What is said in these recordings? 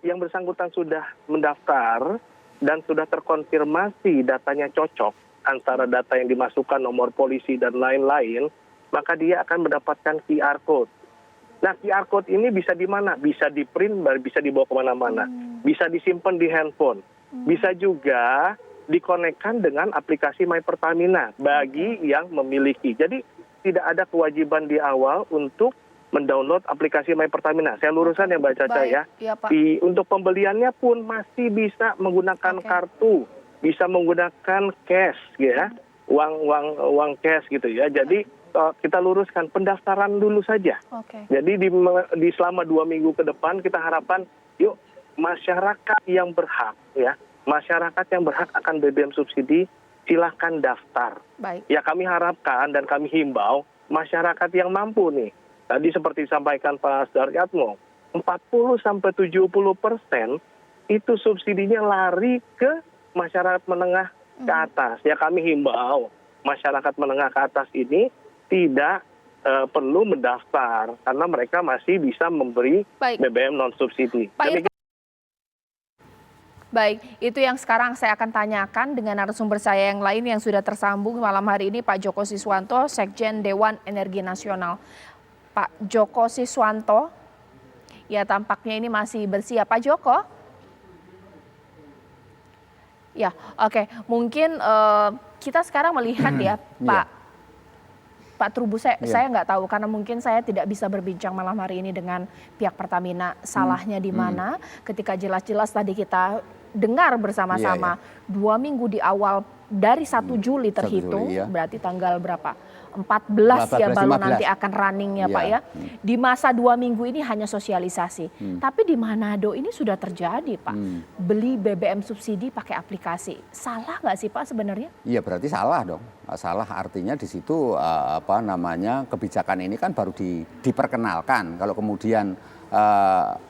yang bersangkutan sudah mendaftar dan sudah terkonfirmasi datanya cocok antara data yang dimasukkan, nomor polisi dan lain-lain, maka dia akan mendapatkan QR code. Nah, QR code ini bisa di mana? Bisa di print, bisa dibawa kemana-mana. Bisa disimpan di handphone. Bisa juga dikonekkan dengan aplikasi My Pertamina bagi yang memiliki. Jadi tidak ada kewajiban di awal untuk mendownload aplikasi My Pertamina. Saya luruskan ya Mbak Caca ya. Ya, Pak. Untuk pembeliannya pun masih bisa menggunakan kartu, bisa menggunakan cash ya, uang cash gitu ya. Jadi kita luruskan pendaftaran dulu saja. Jadi di selama 2 minggu ke depan kita harapkan yuk masyarakat yang berhak ya, masyarakat yang berhak akan BBM subsidi silahkan daftar. Baik. Ya kami harapkan dan kami himbau masyarakat yang mampu nih. Tadi seperti disampaikan Pak Sudaryatmo, 40-70% itu subsidinya lari ke masyarakat menengah ke atas. Ya kami himbau masyarakat menengah ke atas ini tidak perlu mendaftar karena mereka masih bisa memberi BBM non subsidi. Baik, itu yang sekarang saya akan tanyakan dengan narasumber saya yang lain yang sudah tersambung malam hari ini, Pak Joko Siswanto, Sekjen Dewan Energi Nasional. Pak Joko Siswanto, ya tampaknya ini masih bersiap. Pak Joko? Ya, oke. Mungkin kita sekarang melihat ya, Pak Trubus, saya nggak tahu karena mungkin saya tidak bisa berbincang malam hari ini dengan pihak Pertamina. Salahnya di mana? Ketika jelas-jelas tadi kita dengar bersama-sama 2 minggu di awal dari 1 Juli terhitung, berarti tanggal berapa? 14 ya baru nanti akan running ya Pak ya. Di masa 2 minggu ini hanya sosialisasi. Tapi di Manado ini sudah terjadi Pak. Beli BBM subsidi pakai aplikasi. Salah nggak sih Pak sebenarnya? Iya berarti salah dong. Salah artinya di situ kebijakan ini kan baru diperkenalkan. Kalau kemudian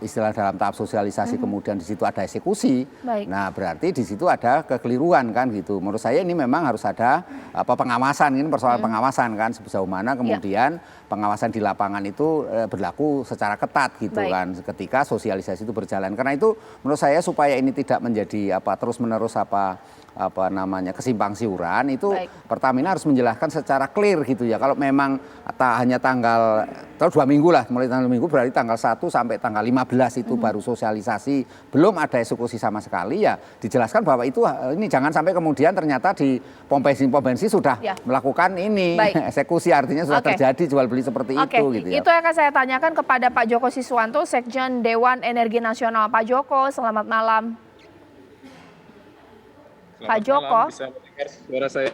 istilah dalam tahap sosialisasi kemudian di situ ada eksekusi. Nah berarti di situ ada kekeliruan kan gitu. Menurut saya ini memang harus ada pengawasan, ini persoalan pengawasan kan sejauh mana kemudian pengawasan di lapangan itu berlaku secara ketat gitu kan ketika sosialisasi itu berjalan. Karena itu menurut saya supaya ini tidak menjadi terus menerus kesimpang siuran itu Pertamina harus menjelaskan secara clear gitu ya. Kalau memang hanya tanggal 2 minggu lah, mulai tanggal 2 minggu berarti tanggal 1 sampai tanggal 15 itu baru sosialisasi, belum ada eksekusi sama sekali ya dijelaskan bahwa itu ini jangan sampai kemudian ternyata di pom bensin sudah melakukan ini eksekusi, artinya sudah terjadi jual beli seperti itu gitu ya. Itu yang akan saya tanyakan kepada Pak Joko Siswanto, Sekjen Dewan Energi Nasional. Pak Joko, selamat malam. Pak Joko, bisa mendengar suara saya?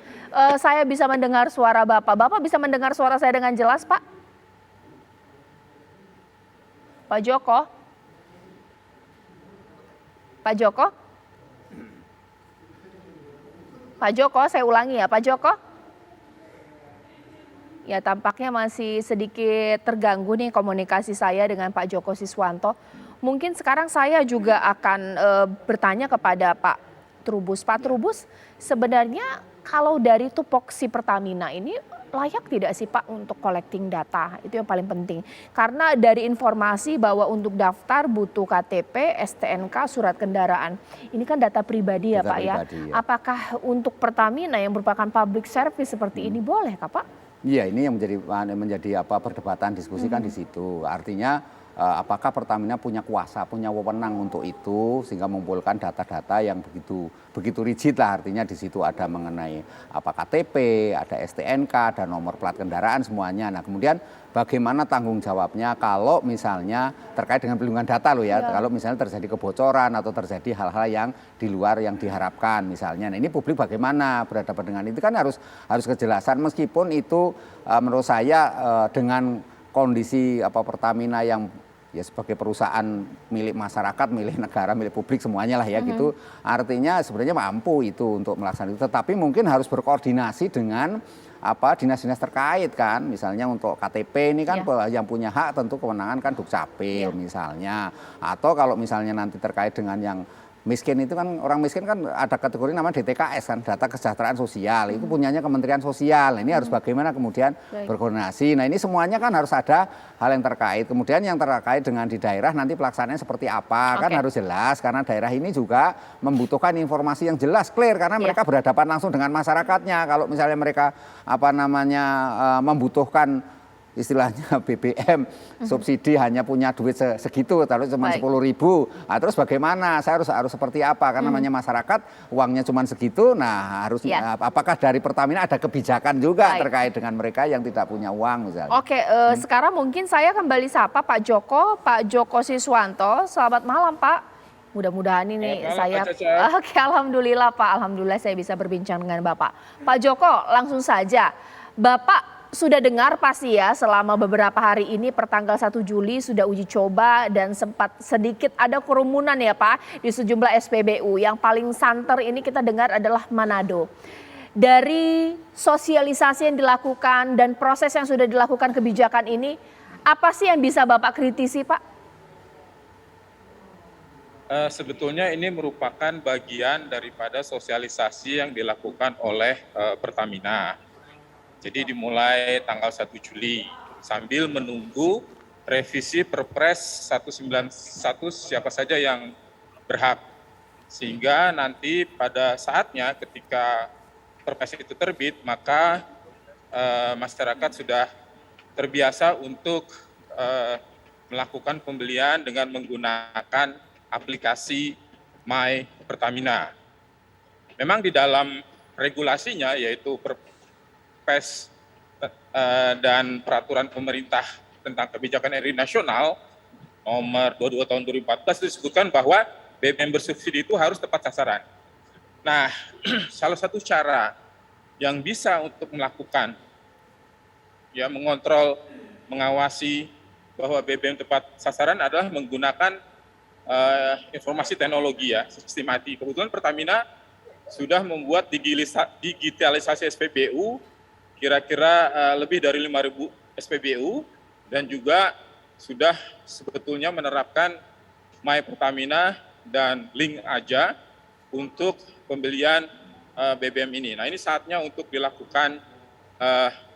Saya bisa mendengar suara Bapak. Bapak bisa mendengar suara saya dengan jelas, Pak? Pak Joko? Pak Joko? Pak Joko, saya ulangi ya, Pak Joko? Ya, tampaknya masih sedikit terganggu nih komunikasi saya dengan Pak Joko Siswanto. Mungkin sekarang saya juga akan bertanya kepada Pak Trubus. Pak Trubus, sebenarnya kalau dari tupoksi Pertamina ini layak tidak sih Pak untuk collecting data? Itu yang paling penting. Karena dari informasi bahwa untuk daftar butuh KTP, STNK, surat kendaraan. Ini kan data pribadi ya Pak ya. Apakah untuk Pertamina yang merupakan public service seperti ini boleh Kak Pak? Iya, ini yang menjadi perdebatan diskusi kan di situ. Artinya apakah Pertamina punya kuasa, punya wewenang untuk itu sehingga mengumpulkan data-data yang begitu rigid lah, artinya di situ ada mengenai KTP, ada STNK, ada nomor plat kendaraan semuanya. Nah kemudian bagaimana tanggung jawabnya kalau misalnya terkait dengan perlindungan data loh ya, kalau misalnya terjadi kebocoran atau terjadi hal-hal yang di luar yang diharapkan misalnya. Nah ini publik bagaimana berhadapan dengan itu kan harus kejelasan, meskipun itu menurut saya dengan kondisi Pertamina yang ya sebagai perusahaan milik masyarakat, milik negara, milik publik semuanya lah ya gitu. Artinya sebenarnya mampu itu untuk melaksanakan itu, tetapi mungkin harus berkoordinasi dengan dinas-dinas terkait kan. Misalnya untuk KTP ini kan yang punya hak tentu kewenangan kan Dukcapil misalnya. Atau kalau misalnya nanti terkait dengan yang miskin itu kan, orang miskin kan ada kategori namanya DTKS kan, data kesejahteraan sosial, itu punyanya Kementerian Sosial. Ini harus bagaimana kemudian berkoordinasi. Nah ini semuanya kan harus ada hal yang terkait. Kemudian yang terkait dengan di daerah nanti pelaksanaannya seperti apa, kan harus jelas, karena daerah ini juga membutuhkan informasi yang jelas, clear, karena mereka berhadapan langsung dengan masyarakatnya. Kalau misalnya mereka membutuhkan istilahnya BBM subsidi hanya punya duit segitu, terus cuma 10.000. Nah, terus bagaimana? Saya harus seperti apa? Karena namanya masyarakat uangnya cuma segitu. Nah, harus apakah dari Pertamina ada kebijakan juga terkait dengan mereka yang tidak punya uang misalnya? Oke, sekarang mungkin saya kembali sapa Pak Joko Siswanto. Selamat malam Pak. Mudah-mudahan ini Oke, alhamdulillah Pak. Alhamdulillah saya bisa berbincang dengan Bapak. Pak Joko, langsung saja. Bapak sudah dengar pasti ya selama beberapa hari ini pertanggal 1 Juli sudah uji coba dan sempat sedikit ada kerumunan ya Pak di sejumlah SPBU. Yang paling santer ini kita dengar adalah Manado. Dari sosialisasi yang dilakukan dan proses yang sudah dilakukan kebijakan ini, apa sih yang bisa Bapak kritisi Pak? Sebetulnya ini merupakan bagian daripada sosialisasi yang dilakukan oleh Pertamina. Jadi dimulai tanggal 1 Juli sambil menunggu revisi Perpres 191 siapa saja yang berhak. Sehingga nanti pada saatnya ketika Perpres itu terbit, maka masyarakat sudah terbiasa untuk melakukan pembelian dengan menggunakan aplikasi My Pertamina. Memang di dalam regulasinya yaitu Perpres dan peraturan pemerintah tentang kebijakan energi nasional nomor 22 tahun 2014 disebutkan bahwa BBM bersubsidi itu harus tepat sasaran. Nah, salah satu cara yang bisa untuk melakukan mengontrol, mengawasi bahwa BBM tepat sasaran adalah menggunakan informasi teknologi sistem IT. Kebetulan Pertamina sudah membuat digitalisasi SPBU kira-kira lebih dari 5.000 SPBU dan juga sudah sebetulnya menerapkan My Pertamina dan Link Aja untuk pembelian BBM ini. Nah ini saatnya untuk dilakukan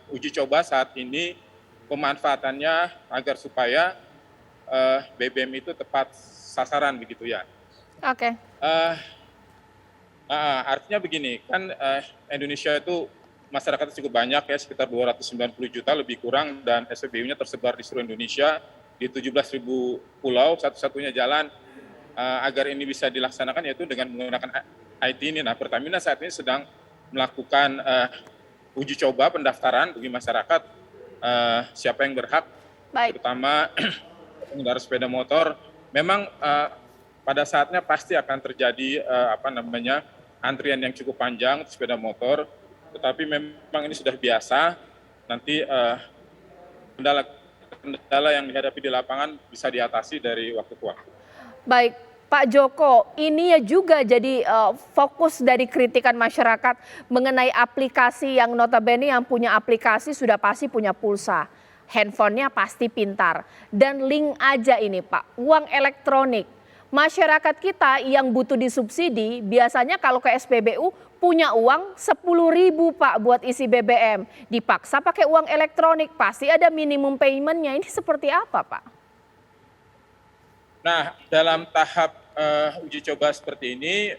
uji coba saat ini pemanfaatannya agar supaya BBM itu tepat sasaran begitu ya. Oke. Artinya begini, kan Indonesia itu masyarakatnya cukup banyak ya, sekitar 290 juta lebih kurang, dan SPBU-nya tersebar di seluruh Indonesia di 17.000 pulau. Satu-satunya jalan agar ini bisa dilaksanakan yaitu dengan menggunakan IT ini. Nah, Pertamina saat ini sedang melakukan uji coba pendaftaran bagi masyarakat siapa yang berhak, terutama pengendara sepeda motor. Memang pada saatnya pasti akan terjadi antrian yang cukup panjang sepeda motor, tetapi memang ini sudah biasa. Nanti kendala yang dihadapi di lapangan bisa diatasi dari waktu ke waktu. Baik, Pak Joko, ini ya juga jadi fokus dari kritikan masyarakat mengenai aplikasi yang notabene yang punya aplikasi sudah pasti punya pulsa, handphonenya pasti pintar, dan Link Aja ini Pak, uang elektronik. Masyarakat kita yang butuh disubsidi biasanya kalau ke SPBU punya uang 10.000 Pak buat isi BBM. Dipaksa pakai uang elektronik, pasti ada minimum paymentnya. Ini seperti apa Pak? Nah, dalam tahap uji coba seperti ini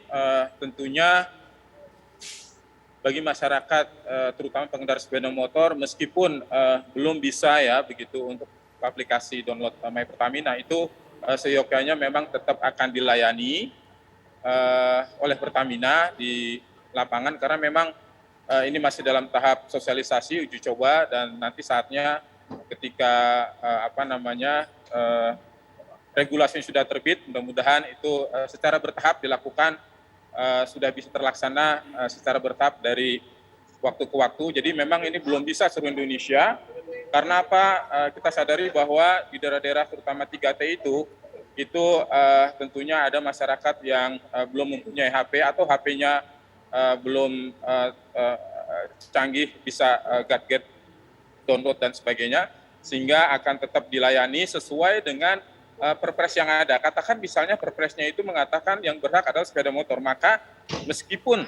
tentunya bagi masyarakat terutama pengendara sepeda motor meskipun belum bisa ya begitu untuk aplikasi download My Pertamina itu seyogyanya memang tetap akan dilayani oleh Pertamina di lapangan karena memang ini masih dalam tahap sosialisasi uji coba, dan nanti saatnya ketika regulasi sudah terbit, mudah-mudahan itu secara bertahap dilakukan, sudah bisa terlaksana secara bertahap dari waktu ke waktu. Jadi memang ini belum bisa seluruh Indonesia. Karena apa? Kita sadari bahwa di daerah-daerah terutama 3T itu tentunya ada masyarakat yang belum mempunyai HP atau HP-nya belum canggih, bisa gadget, download dan sebagainya, sehingga akan tetap dilayani sesuai dengan perpres yang ada. Katakan misalnya perpresnya itu mengatakan yang berhak adalah sepeda motor, maka meskipun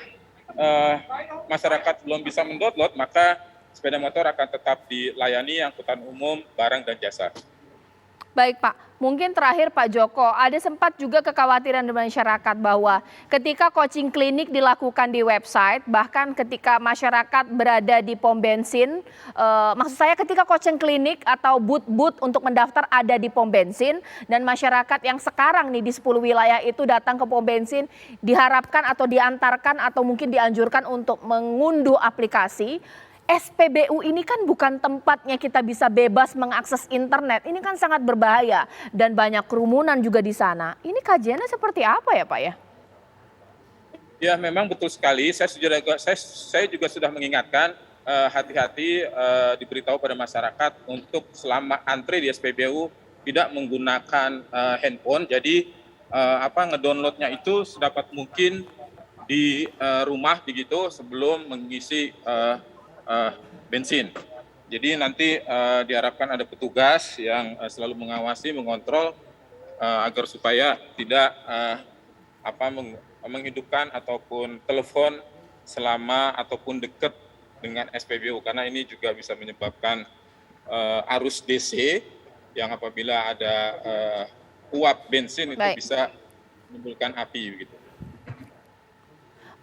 masyarakat belum bisa mendownload, maka sepeda motor akan tetap dilayani angkutan umum, barang dan jasa. Baik Pak, mungkin terakhir Pak Joko, ada sempat juga kekhawatiran di masyarakat bahwa ketika coaching klinik dilakukan di website, bahkan ketika masyarakat berada di pom bensin, maksud saya ketika coaching klinik atau booth-booth untuk mendaftar ada di pom bensin, dan masyarakat yang sekarang nih di 10 wilayah itu datang ke pom bensin, diharapkan atau diantarkan atau mungkin dianjurkan untuk mengunduh aplikasi. SPBU ini kan bukan tempatnya kita bisa bebas mengakses internet. Ini kan sangat berbahaya dan banyak kerumunan juga di sana. Ini kajiannya seperti apa ya Pak ya? Ya memang betul sekali. Saya juga sudah mengingatkan hati-hati diberitahu pada masyarakat untuk selama antri di SPBU tidak menggunakan handphone. Jadi ngedownloadnya itu sedapat mungkin di rumah begitu sebelum mengisi bensin. Jadi nanti diharapkan ada petugas yang selalu mengawasi, mengontrol agar supaya tidak menghidupkan ataupun telepon selama ataupun dekat dengan SPBU, karena ini juga bisa menyebabkan arus DC yang apabila ada uap bensin itu bisa menimbulkan api begitu.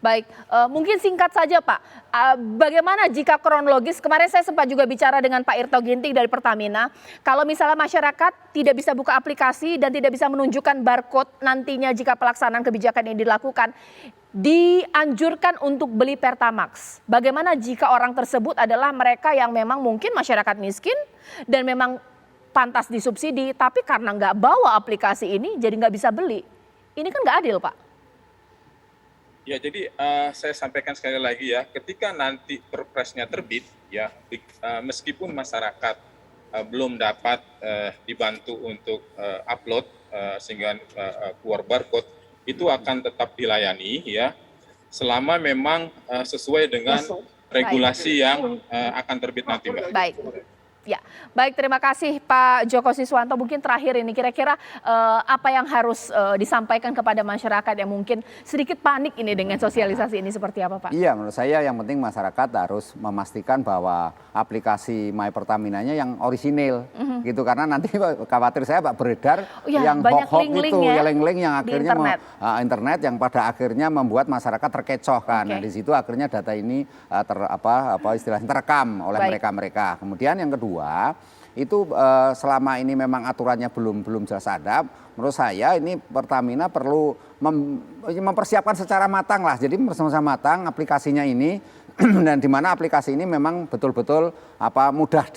Baik, mungkin singkat saja Pak, bagaimana jika kronologis, kemarin saya sempat juga bicara dengan Pak Irto Ginting dari Pertamina, kalau misalnya masyarakat tidak bisa buka aplikasi dan tidak bisa menunjukkan barcode nantinya jika pelaksanaan kebijakan ini dilakukan, dianjurkan untuk beli Pertamax. Bagaimana jika orang tersebut adalah mereka yang memang mungkin masyarakat miskin dan memang pantas disubsidi, tapi karena nggak bawa aplikasi ini jadi nggak bisa beli. Ini kan nggak adil Pak. Ya, jadi saya sampaikan sekali lagi ya, ketika nanti perpresnya terbit, ya meskipun masyarakat belum dapat dibantu untuk upload sehingga keluar barcode, itu akan tetap dilayani ya, selama memang sesuai dengan regulasi yang akan terbit nanti, Mbak. Baik. Ya, baik, terima kasih Pak Joko Siswanto. Mungkin terakhir ini kira-kira apa yang harus disampaikan kepada masyarakat yang mungkin sedikit panik ini dengan sosialisasi ini seperti apa Pak? Iya, menurut saya yang penting masyarakat harus memastikan bahwa aplikasi My Pertaminanya yang orisinil gitu, karena nanti khawatir saya Pak beredar yang hoax itu, ya link-link yang akhirnya internet yang pada akhirnya membuat masyarakat terkecoh kan. Nah, di situ akhirnya data ini istilahnya terekam oleh mereka-mereka. Kemudian yang kedua itu selama ini memang aturannya belum jelas adab, menurut saya ini Pertamina perlu mempersiapkan secara matang lah. Jadi bersama-sama matang aplikasinya ini dan di mana aplikasi ini memang betul-betul mudah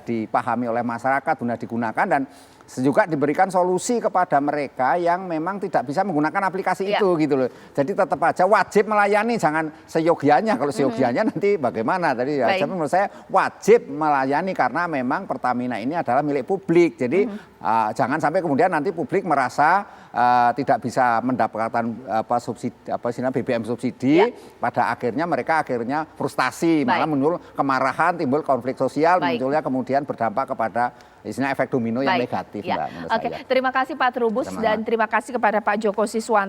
dipahami oleh masyarakat, mudah digunakan, dan juga diberikan solusi kepada mereka yang memang tidak bisa menggunakan aplikasi itu gitu loh. Jadi tetap aja wajib melayani, jangan seyogianya. Kalau seyogianya nanti bagaimana tadi ya. Jadi menurut saya wajib melayani karena memang Pertamina ini adalah milik publik. Jadi jangan sampai kemudian nanti publik merasa tidak bisa mendapatkan BBM subsidi, pada akhirnya mereka frustasi, malah muncul kemarahan, timbul konflik sosial, munculnya kemudian berdampak kepada isinya efek domino yang negatif, Mbak, menurut saya. Terima kasih Pak Trubus dan terima kasih kepada Pak Joko Siswanto.